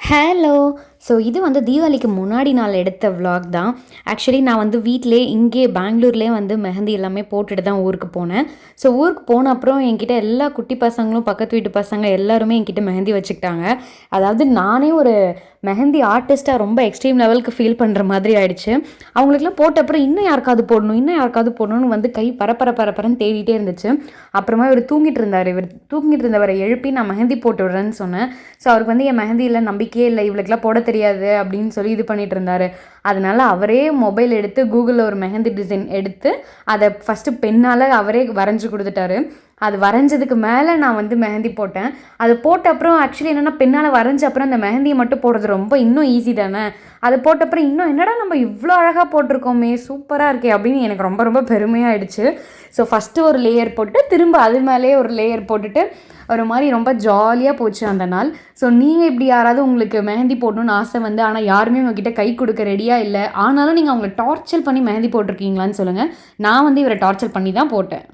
Hello! So இது வந்து தீபாவளிக்கு முன்னாடி நாள் எடுத்த விளாக் தான். ஆக்சுவலி நான் வந்து வீட்டிலேயே இங்கேயே பெங்களூர்லேயே வந்து மெஹந்தி எல்லாமே போட்டுட்டு தான் ஊருக்கு போனேன். ஸோ ஊருக்கு போன அப்புறம் என்கிட்ட எல்லா குட்டி பசங்களும், பக்கத்து வீட்டு பசங்க எல்லாருமே என்கிட்ட மெஹந்தி வச்சுக்கிட்டாங்க. அதாவது நானே ஒரு மெஹந்தி ஆர்டிஸ்ட்டா ரொம்ப எக்ஸ்ட்ரீம் லெவலுக்கு ஃபீல் பண்ணுற மாதிரி ஆயிடுச்சு. அவங்களுக்குலாம் போட்ட அப்புறம் இன்னும் யாருக்காவது போடணும், இன்னும் யாருக்காவது போடணும்னு வந்து கை பரப்பர பரப்பரன்னு தேடிட்டே இருந்துச்சு. அப்புறமா இவர் தூங்கிட்டு இருந்தார். இவர் தூங்கிட்டு இருந்தவரை எழுப்பி நான் மெஹந்தி போட்டு விடுறேன்னு சொன்னேன். ஸோ அவருக்கு வந்து என் மெஹந்தியில் நம்பிக்கையே இல்லை, இவளுக்குலாம் போட தெரியாது அப்படின்னு சொல்லி இது பண்ணிட்டு இருந்தார். அதனால அவரே மொபைல் எடுத்து கூகுளில் ஒரு மெஹந்தி டிசைன் எடுத்து அதை ஃபஸ்ட்டு பெண்ணால் அவரே வரைஞ்சி கொடுத்துட்டாரு. அது வரைஞ்சதுக்கு மேலே நான் வந்து மெஹந்தி போட்டேன். அது போட்ட அப்புறம் ஆக்சுவலி என்னென்னா பெண்ணால் வரைஞ்ச அப்புறம் அந்த மெஹந்தியை மட்டும் போடுறது ரொம்ப இன்னும் ஈஸி தானே. அதை போட்ட அப்புறம் இன்னும் என்னடா நம்ம இவ்வளோ அழகாக போட்டிருக்கோமே, சூப்பராக இருக்கே அப்படின்னு எனக்கு ரொம்ப ரொம்ப பெருமையாகிடுச்சு. ஸோ ஃபஸ்ட்டு ஒரு லேயர் போட்டு திரும்ப அது மேலேயே ஒரு லேயர் போட்டுட்டு ஒரு மாதிரி ரொம்ப ஜாலியாக போச்சு அந்த நாள். ஸோ நீங்கள் இப்படி யாராவது உங்களுக்கு மெஹந்தி போடணும்னு ஆசை வந்து ஆனால் யாருமே உங்ககிட்ட கை கொடுக்க ரெடியாக இல்லை, ஆனாலும் நீங்கள் அவங்கள டார்ச்சர் பண்ணி மெஹந்தி போட்டிருக்கீங்களான்னு சொல்லுங்கள். நான் வந்து இவரை டார்ச்சர் பண்ணி தான் போட்டேன்.